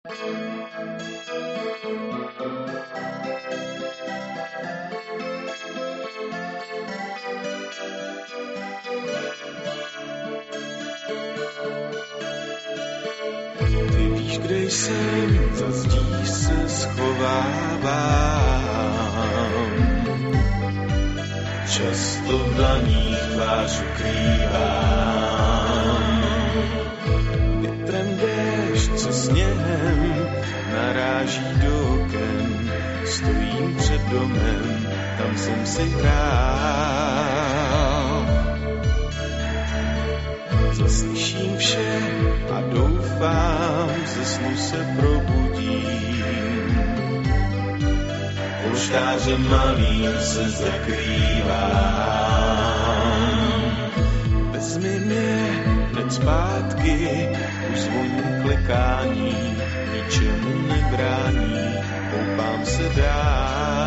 Ty víš, kde jsem, za zdí se schovávám. Často v dlaních tvář ukrývám. Větrem déšť se sněhem naráží do oken. Stojím před domem, tam jsem si hrál. Zaslyším vše a doufám, ze snu se probudím. Polštářem malým se zakrývám. Vezmi mě hned zpátky, už zvoní klikání, ničemu nebrání, koupám se dál.